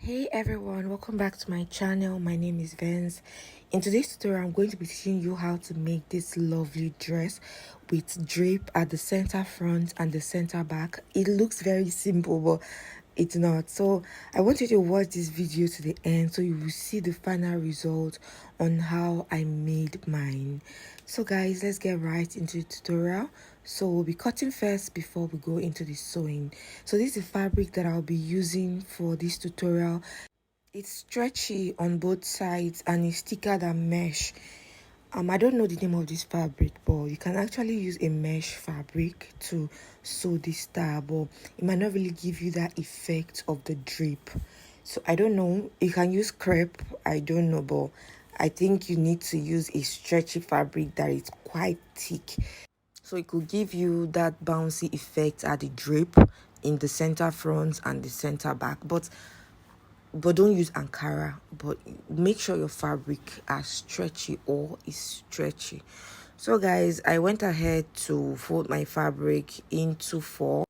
Hey everyone, welcome back to my channel. My name is Vance. In today's tutorial, I'm going to be teaching you how to make this lovely dress with drape at the center front and the center back. It looks very simple, but it's not. So I want you to watch this video to the end so you will see the final result on how I made mine. So guys, let's get right into the tutorial. So we'll be cutting first before we go into the sewing. So this is the fabric that I'll be using for this tutorial. It's stretchy on both sides and it's thicker than mesh. I don't know the name of this fabric, but you can actually use a mesh fabric to sew this style, but it might not really give you that effect of the drape. So I don't know, you can use crepe, I don't know, but I think you need to use a stretchy fabric that is quite thick, so it could give you that bouncy effect at the drape in the center front and the center back. But don't use Ankara, but make sure your fabric are stretchy or is stretchy. So guys, I went ahead to fold my fabric into 4.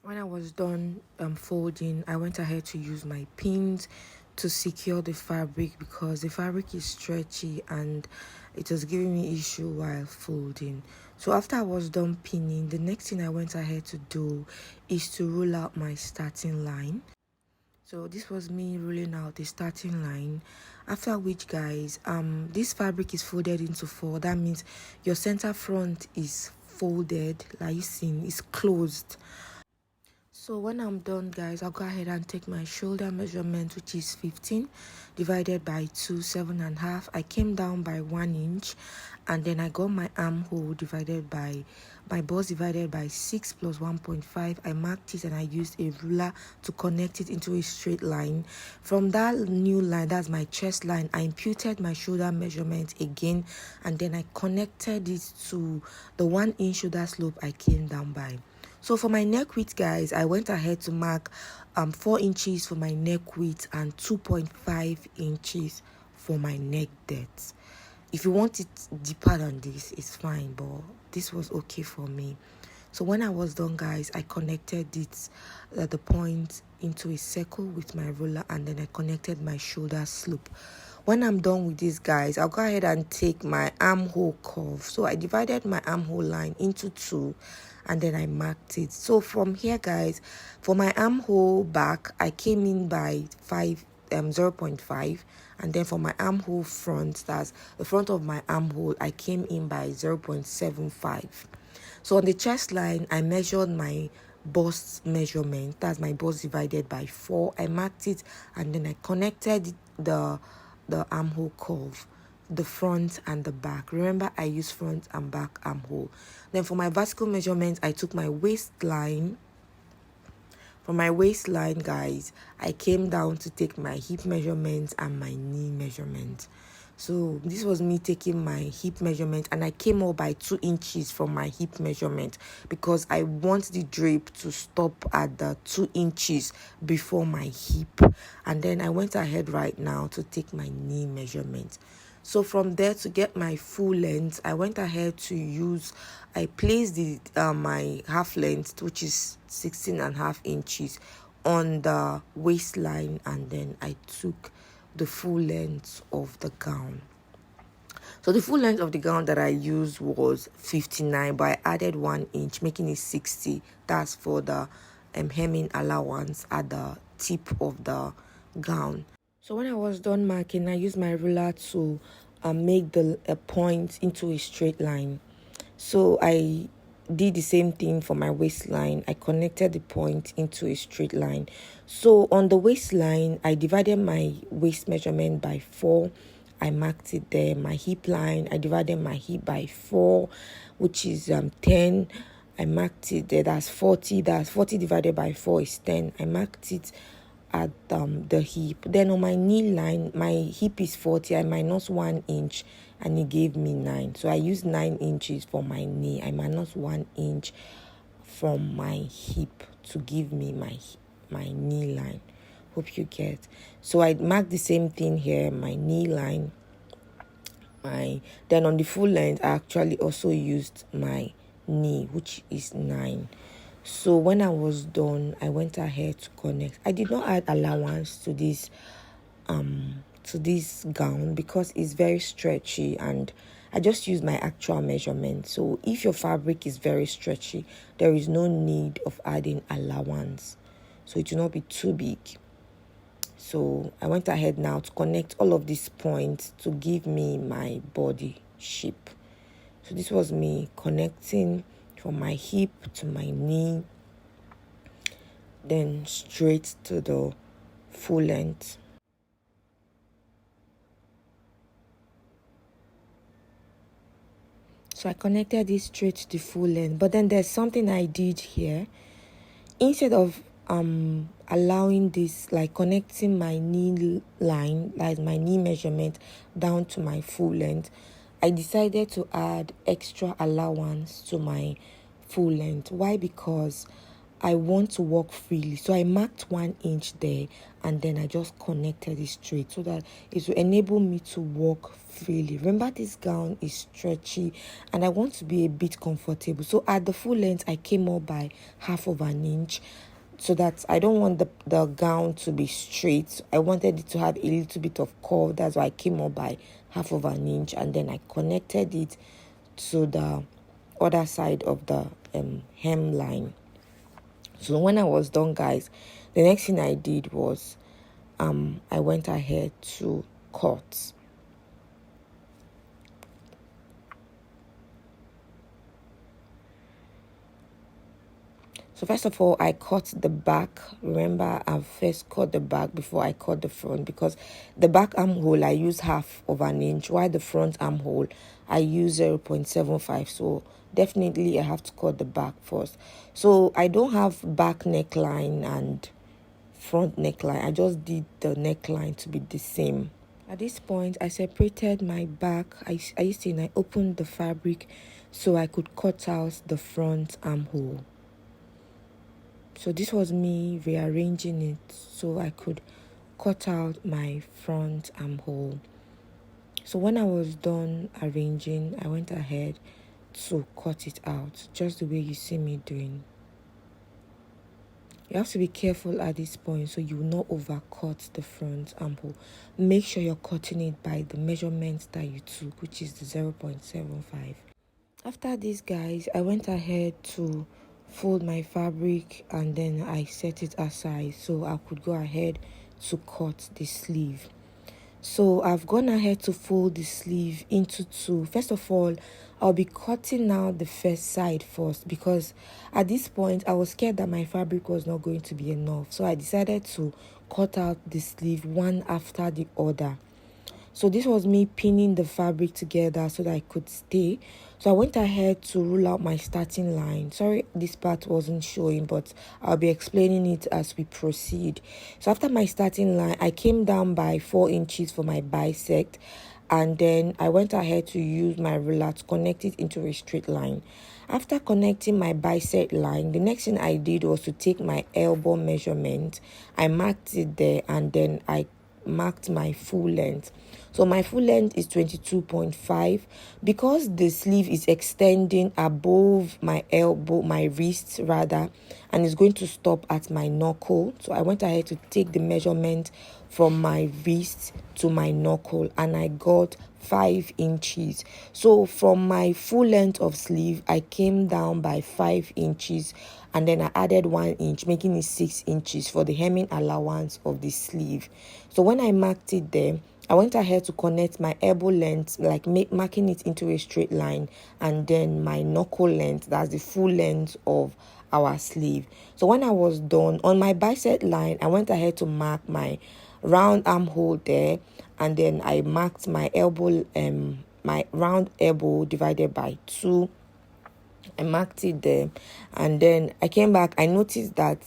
When I was done folding, I went ahead to use my pins to secure the fabric because the fabric is stretchy and it was giving me issue while folding. So after I was done pinning, the next thing I went ahead to do is to roll out my starting line. So this was me rolling out the starting line, after which guys, this fabric is folded into 4. That means your center front is folded, like you seen, it's closed. So when I'm done guys, I'll go ahead and take my shoulder measurement, which is 15 divided by 2, 7.5. I came down by 1 inch, and then I got my armhole divided by my bust divided by 6 plus 1.5. I marked it and I used a ruler to connect it into a straight line. From that new line, that's my chest line, I imputed my shoulder measurement again, and then I connected it to the 1 inch shoulder slope I came down by. So for my neck width guys, I went ahead to mark 4 inches for my neck width and 2.5 inches for my neck depth. If you want it deeper than this, it's fine, but this was okay for me. So when I was done guys, I connected it the point into a circle with my ruler, and then I connected my shoulder slope. When I'm done with this guys, I'll go ahead and take my armhole curve. So I divided my armhole line into 2 and then I marked it. So from here guys, for my armhole back, I came in by 0.5, and then for my armhole front, that's the front of my armhole, I came in by 0.75. So on the chest line, I measured my bust measurement, that's my bust divided by 4. I marked it and then I connected the armhole curve, the front and the back. Remember, I use front and back armhole. Then for my vertical measurement, I took my waistline. For my waistline guys, I came down to take my hip measurement and my knee measurement. So this was me taking my hip measurement, and I came up by 2 inches from my hip measurement because I want the drape to stop at the 2 inches before my hip. And then I went ahead right now to take my knee measurement. So from there, to get my full length, I went ahead to I placed my half length, which is 16.5 inches, on the waistline, and then I took the full length of the gown. So the full length of the gown that I used was 59, but I added 1 inch, making it 60. That's for the hemming allowance at the tip of the gown. So when I was done marking, I used my ruler to make the point into a straight line. So I did the same thing for my waistline. I connected the point into a straight line. So on the waistline, I divided my waist measurement by 4. I marked it there. My hip line, I divided my hip by 4, which is 10. I marked it there. That's 40. That's 40 divided by 4 is 10. I marked it at the hip. Then on my knee line, my hip is 40. I minus 1 inch and it gave me 9. So I used 9 inches for my knee. I minus 1 inch from my hip to give me my knee line. Hope you get. So I marked the same thing here, my knee line. Then on the full length, I actually also used my knee, which is 9. So when I was done, I went ahead to connect. I did not add allowance to this gown because it's very stretchy, and I just used my actual measurement. So if your fabric is very stretchy, there is no need of adding allowance, so it will not be too big. So I went ahead now to connect all of these points to give me my body shape. So this was me connecting from my hip to my knee, then straight to the full length. So I connected it straight to the full length. But then there's something I did here. Instead of allowing this, like connecting my knee line, like my knee measurement down to my full length, I decided to add extra allowance to my full length. Why? Because I want to walk freely. So I marked 1 inch there, and then I just connected it straight so that it will enable me to walk freely. Remember, this gown is stretchy and I want to be a bit comfortable. So at the full length, I came up by 1/2 inch, so that I don't want the gown to be straight. I wanted it to have a little bit of curve. That's why I came up by 1/2 inch, and then I connected it to the other side of the hemline. So when I was done, guys, the next thing I did was I went ahead to cut. So first of all, I cut the back. Remember, I first cut the back before I cut the front, because the back armhole I use 1/2 inch, while the front armhole I use 0.75. So definitely I have to cut the back first. So I don't have back neckline and front neckline. I just did the neckline to be the same. At this point, I separated my back. I used to, and I opened the fabric so I could cut out the front armhole. So this was me rearranging it so I could cut out my front armhole. So when I was done arranging, I went ahead to cut it out, just the way you see me doing. You have to be careful at this point so you will not overcut the front armhole. Make sure you're cutting it by the measurement that you took, which is the 0.75. After this, guys, I went ahead to fold my fabric, and then I set it aside so I could go ahead to cut the sleeve. So I've gone ahead to fold the sleeve into two. First of all, I'll be cutting out the first side first, because at this point I was scared that my fabric was not going to be enough. So I decided to cut out the sleeve one after the other. So this was me pinning the fabric together so that I could stay. So I went ahead to rule out my starting line. Sorry, this part wasn't showing, but I'll be explaining it as we proceed. So after my starting line, I came down by 4 inches for my bisect, and then I went ahead to use my ruler to connect it into a straight line. After connecting my bisect line, the next thing I did was to take my elbow measurement. I marked it there, and then I marked my full length. So my full length is 22.5. Because the sleeve is extending above my elbow, my wrist rather, and it's going to stop at my knuckle. So I went ahead to take the measurement from my wrist to my knuckle, and I got 5 inches. So from my full length of sleeve, I came down by 5 inches, and then I added 1 inch, making it 6 inches for the hemming allowance of the sleeve. So when I marked it there, I went ahead to connect my elbow length, like marking it into a straight line, and then my knuckle length, that's the full length of our sleeve. So when I was done on my bicep line, I went ahead to mark my round armhole there, and then I marked my elbow, my round elbow divided by 2. I marked it there, and then I came back. I noticed that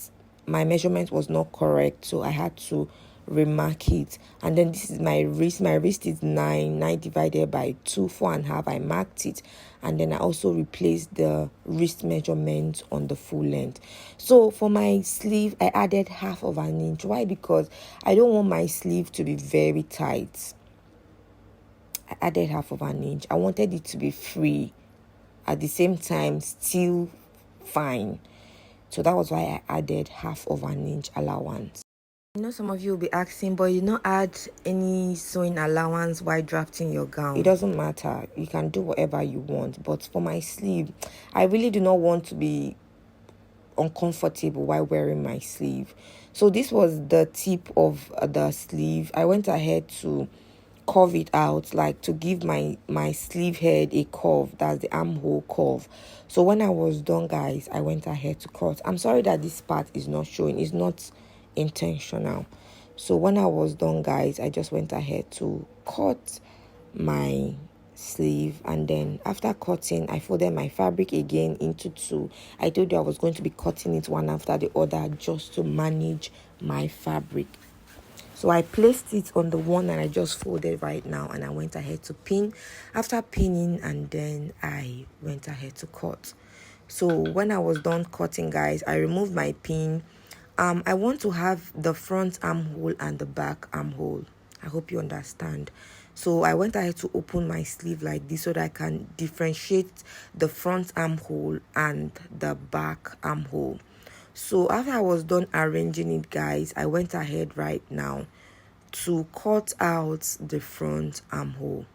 my measurement was not correct, so I had to remark it. And then this is my wrist. My wrist is 9 divided by 2, 4.5. I marked it, and then I also replaced the wrist measurement on the full length. So for my sleeve, I added 1/2 inch. Why? Because I don't want my sleeve to be very tight. I added 1/2 inch. I wanted it to be free, at the same time still fine. So that was why I added 1/2 inch allowance. I know some of you will be asking, but you don't add any sewing allowance while drafting your gown. It doesn't matter. You can do whatever you want. But for my sleeve, I really do not want to be uncomfortable while wearing my sleeve. So this was the tip of the sleeve. I went ahead to curve it out, like to give my sleeve head a curve. That's the armhole curve. So when I was done, guys, I went ahead to cut. I'm sorry that this part is not showing. It's not intentional. So when I was done, guys, I just went ahead to cut my sleeve, and then after cutting, I folded my fabric again into two. I told you I was going to be cutting it one after the other just to manage my fabric. So I placed it on the one and I just folded right now, and I went ahead to pin. After pinning, and then I went ahead to cut. So when I was done cutting, guys, I removed my pin. I want to have the front armhole and the back armhole. I hope you understand. So I went ahead to open my sleeve like this so that I can differentiate the front armhole and the back armhole. So after I was done arranging it, guys, I went ahead right now to cut out the front armhole.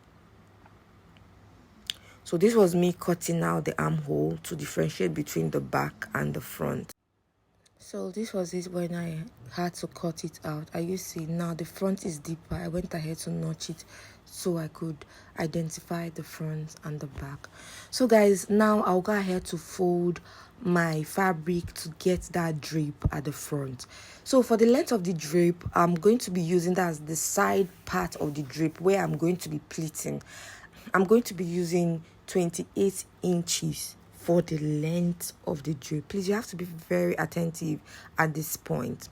So this was me cutting out the armhole to differentiate between the back and the front. So this was it when I had to cut it out. You see now the front is deeper. I went ahead to notch it so I could identify the front and the back. So guys, now I'll go ahead to fold my fabric to get that drape at the front. So for the length of the drape, I'm going to be using that as the side part of the drape where I'm going to be pleating. I'm going to be using 28 inches for the length of the drape. Please, you have to be very attentive at this point.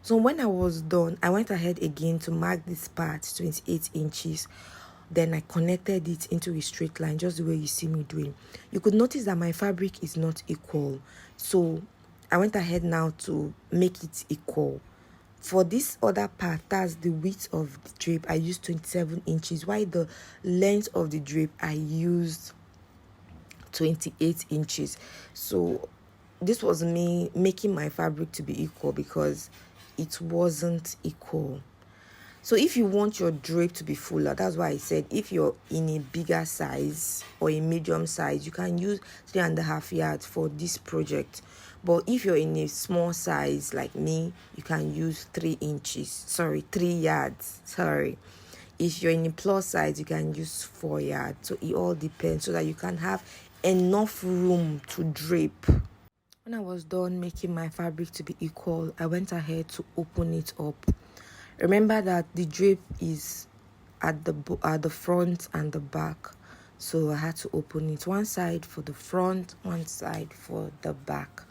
So when I was done, I went ahead again to mark this part 28 inches. Then I connected it into a straight line, just the way you see me doing. You could notice that my fabric is not equal. So I went ahead now to make it equal. For this other part, that's the width of the drape, I used 27 inches. While the length of the drape, I used 28 inches. So this was me making my fabric to be equal because it wasn't equal. So if you want your drape to be fuller, that's why I said if you're in a bigger size or a medium size, you can use 3.5 yards for this project. But if you're in a small size like me, you can use 3 yards. If you're in a plus size, you can use 4 yards. So it all depends so that you can have enough room to drape. When I was done making my fabric to be equal, I went ahead to open it up. Remember that the drape is at the front and the back, so I had to open it one side for the front, one side for the back.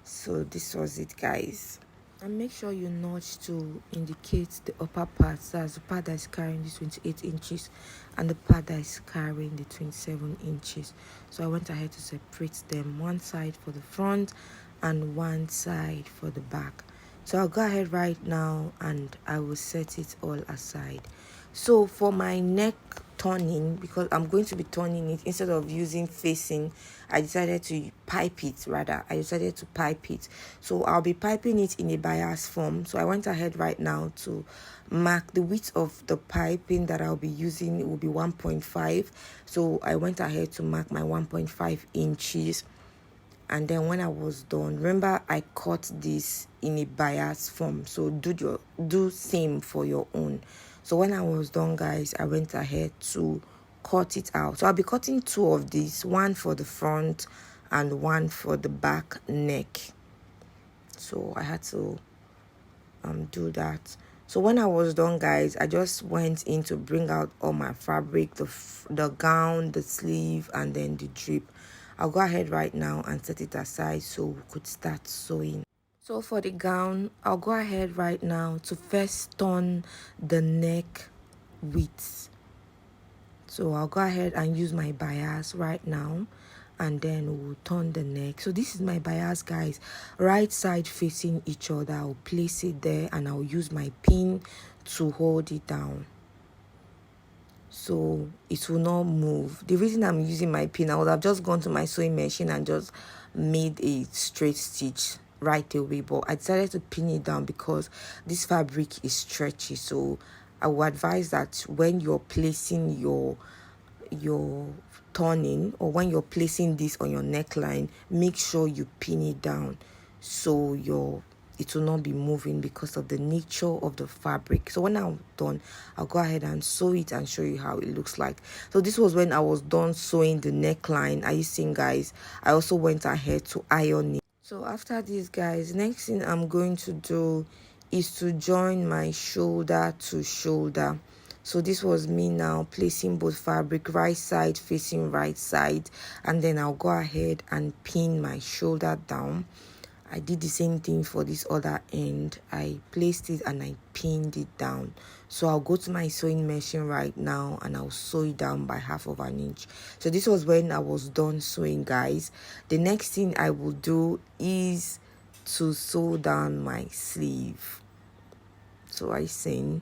So this was it, guys. And make sure you notch to indicate the upper part. That's the part that is carrying the 28 inches and the part that is carrying the 27 inches. So I went ahead to separate them, one side for the front and one side for the back. So I'll go ahead right now and I will set it all aside. So for my neck turning, because I'm going to be turning it instead of using facing, I decided to pipe it. So I'll be piping it in a bias form. So I went ahead right now to mark the width of the piping that I'll be using. It will be 1.5. So I went ahead to mark my 1.5 inches. And then when I was done, remember I cut this in a bias form, so do same for your own. So when I was done, guys, I went ahead to cut it out. So I'll be cutting 2 of these, one for the front and one for the back neck. So I had to do that. So when I was done, guys, I just went in to bring out all my fabric, the gown, the sleeve, and then the drape. I'll go ahead right now and set it aside so we could start sewing. So for the gown, I'll go ahead right now to first turn the neck width. So I'll go ahead and use my bias right now, and then we'll turn the neck. So this is my bias, guys, right side facing each other. I'll place it there and I'll use my pin to hold it down. so it will not move. The reason I'm using my pin, I would have just gone to my sewing machine and just made a straight stitch right away, but I decided to pin it down because this fabric is stretchy. So I would advise that when you're placing your turning, or when you're placing this on your neckline, make sure you pin it down so it will not be moving because of the nature of the fabric. So when I'm done, I'll go ahead and sew it and show you how it looks like. So this was when I was done sewing the neckline. Are you seeing, guys? I also went ahead to iron it. So after this, guys, next thing I'm going to do is to join my shoulder to shoulder. So this was me now placing both fabric right side facing right side, and then I'll go ahead and pin my shoulder down. I did the same thing for this other end. I placed it and I pinned it down. So I'll go to my sewing machine right now and I'll sew it down by 1/2 inch. So this was when I was done sewing, guys. The next thing I will do is to sew down my sleeve. So I seen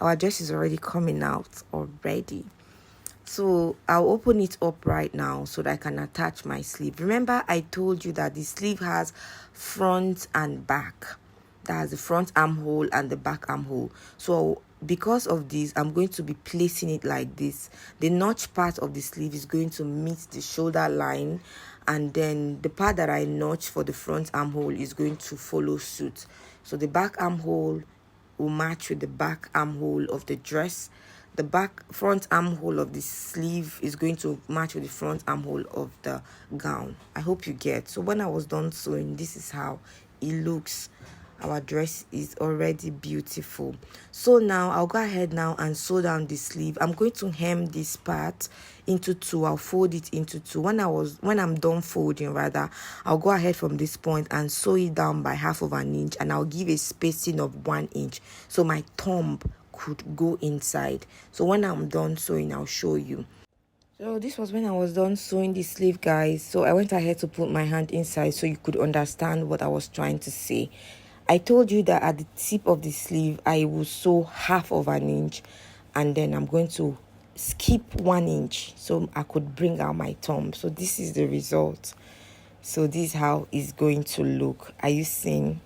our dress is already coming out already. So I'll open it up right now so that I can attach my sleeve. Remember, I told you that the sleeve has front and back. That has the front armhole and the back armhole. So because of this, I'm going to be placing it like this. The notch part of the sleeve is going to meet the shoulder line, and then the part that I notch for the front armhole is going to follow suit. So the back armhole will match with the back armhole of the dress. The front armhole of the sleeve is going to match with the front armhole of the gown. I hope you get. So when I was done sewing, this is how it looks. Our dress is already beautiful. So now I'll go ahead now and sew down the sleeve. I'm going to hem this part into two. I'll fold it into two. When I'm done folding, rather, I'll go ahead from this point and sew it down by 1/2 inch, and I'll give a spacing of 1 inch so my thumb could go inside. So when I'm done sewing, I'll show you. So this was when I was done sewing the sleeve, guys. So I went ahead to put my hand inside so you could understand what I was trying to say. I told you that at the tip of the sleeve, I will sew 1/2 inch, and then I'm going to skip 1 inch so I could bring out my thumb. So this is the result. So this is how it's going to look. Are you seeing?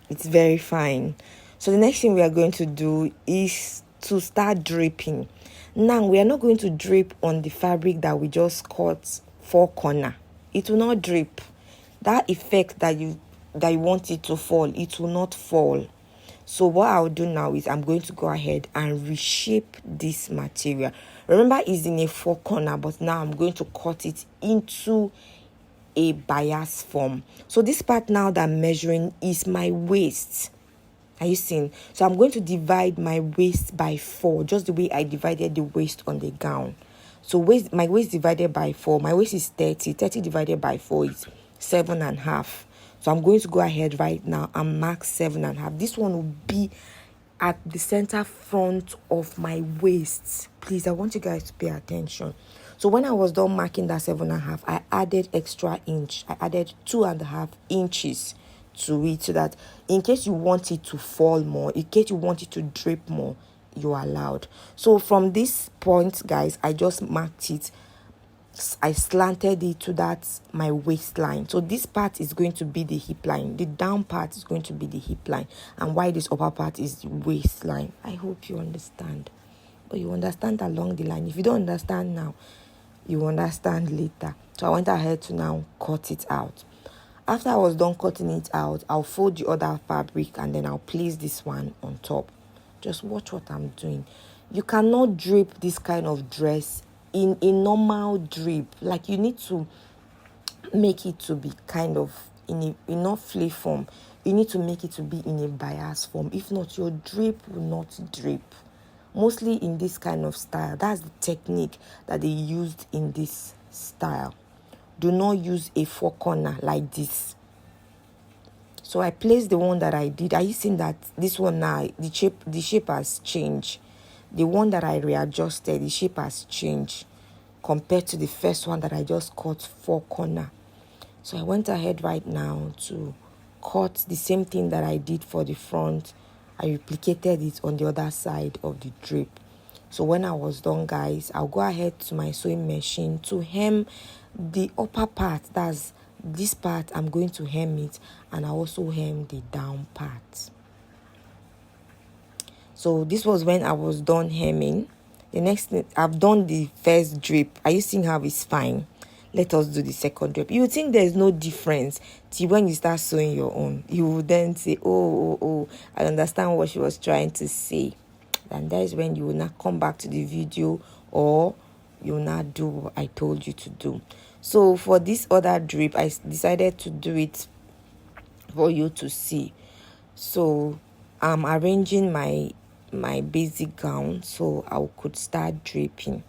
It's very fine. So the next thing we are going to do is to start draping. Now we are not going to drape on the fabric that we just cut 4 corner. It will not drape. That effect that you want it to fall, it will not fall. So what I'll do now is I'm going to go ahead and reshape this material. Remember, it's in a 4 corner, but now I'm going to cut it into a bias form. So this part now that I'm measuring is my waist. Are you seeing? So I'm going to divide my waist by 4, just the way I divided the waist on the gown. So my waist divided by 4, my waist is 30. 30 divided by 4 is 7.5. So I'm going to go ahead right now and mark 7.5. This one will be at the center front of my waist. Please, I want you guys to pay attention. So when I was done marking that 7.5, I added extra inch. I added 2.5 inches to it, so that in case you want it to fall more, in case you want it to drape more, you're allowed. So from this point, guys, I just marked it. I slanted it to that my waistline. So this part is going to be the hip line. The down part is going to be the hip line, and why this upper part is the waistline. I hope you understand. But you understand along the line. If you don't understand now, you understand later. So I went ahead to now cut it out. After I was done cutting it out, I'll fold the other fabric and then I'll place this one on top. Just watch what I'm doing. You cannot drape this kind of dress in a normal drape. Like, you need to make it to be kind of in not flay form. You need to make it to be in a bias form. If not, your drape will not drape. Mostly in this kind of style. That's the technique that they used in this style. Do not use a 4 corner like this. So I placed the one that I did. Are you seeing that this one now, the shape has changed? The one that I readjusted, the shape has changed compared to the first one that I just cut 4 corner. So I went ahead right now to cut the same thing that I did for the front. I replicated it on the other side of the drape. So when I was done, guys, I'll go ahead to my sewing machine to hem the upper part. That's this part. I'm going to hem it, and I also hem the down part. So this was when I was done hemming. The next thing, I've done the first drape. Are you seeing how it's fine? Let us do the second drape. You think there's no difference till when you start sewing your own. You will then say, oh, I understand what she was trying to say. And that is when you will not come back to the video, or you will not do what I told you to do. So for this other drape, I decided to do it for you to see. So I'm arranging my basic gown so I could start draping.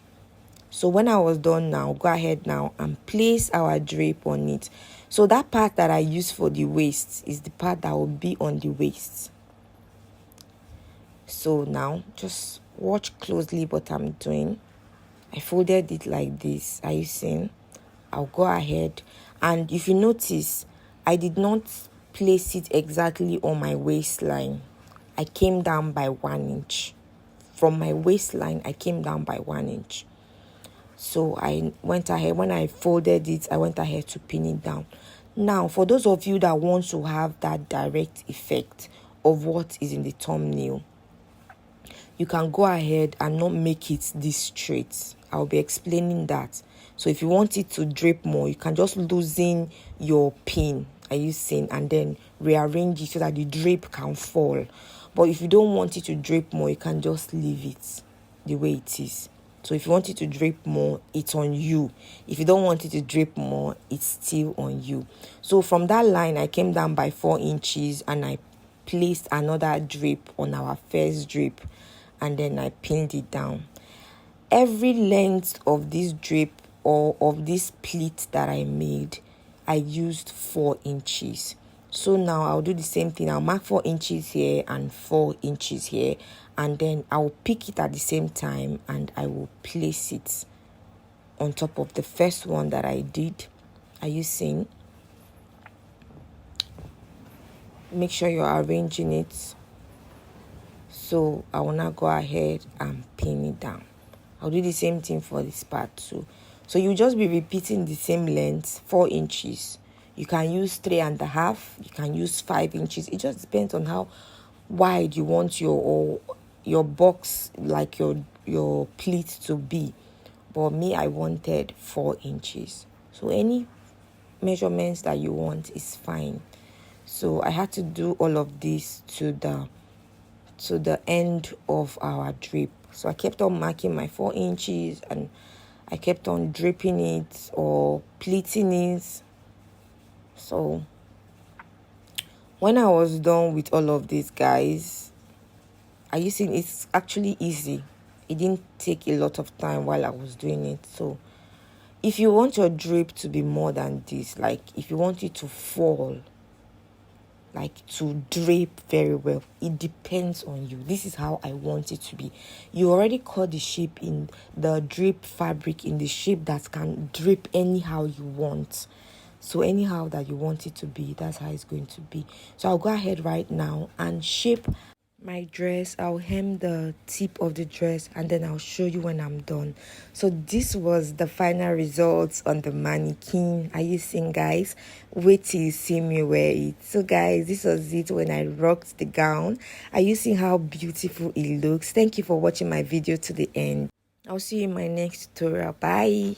So when I was done, now go ahead now and place our drape on it. So that part that I use for the waist is the part that will be on the waist. So now just watch closely what I'm doing. I folded it like this. Are you seeing? I'll go ahead, and if you notice, I did not place it exactly on my waistline. I came down by 1 inch. From my waistline, I came down by 1 inch. So I went ahead, when I folded it, I went ahead to pin it down. Now, for those of you that want to have that direct effect of what is in the thumbnail, you can go ahead and not make it this straight. I'll be explaining that. So if you want it to drape more, you can just loosen your pin, are you seeing, and then rearrange it so that the drape can fall. But if you don't want it to drape more, you can just leave it the way it is. So if you want it to drape more, it's on you. If you don't want it to drape more, it's still on you. So from that line, I came down by 4 inches and I placed another drape on our first drape, and then I pinned it down. Every length of this drape or of this pleat that I made, I used 4 inches. So now I'll do the same thing. I'll mark 4 inches here and 4 inches here, and then I'll pick it at the same time and I will place it on top of the first one that I did. Are you seeing? Make sure you're arranging it. So I will now go ahead and pin it down. I'll do the same thing for this part too. So you just be repeating the same length, 4 inches. You can use 3.5. You can use 5 inches. It just depends on how wide you want your box, like your pleat to be. But me, I wanted 4 inches. So any measurements that you want is fine. So I had to do all of this to the end of our drape. So I kept on marking my 4 inches and I kept on draping it or pleating it. So when I was done with all of this, guys, are you seeing? It's actually easy. It didn't take a lot of time while I was doing it. So if you want your drape to be more than this, like if you want it to fall, like to drape very well, it depends on you. This is how I want it to be. You already cut the shape in the drape fabric in the shape that can drape anyhow you want. So anyhow that you want it to be, that's how it's going to be. So I'll go ahead right now and shape my dress. I'll hem the tip of the dress and then I'll show you when I'm done. So this was the final results on the mannequin. Are you seeing, guys? Wait till you see me wear it. So guys, this was it when I rocked the gown. Are you seeing how beautiful it looks? Thank you for watching my video to the end. I'll see you in my next tutorial. Bye.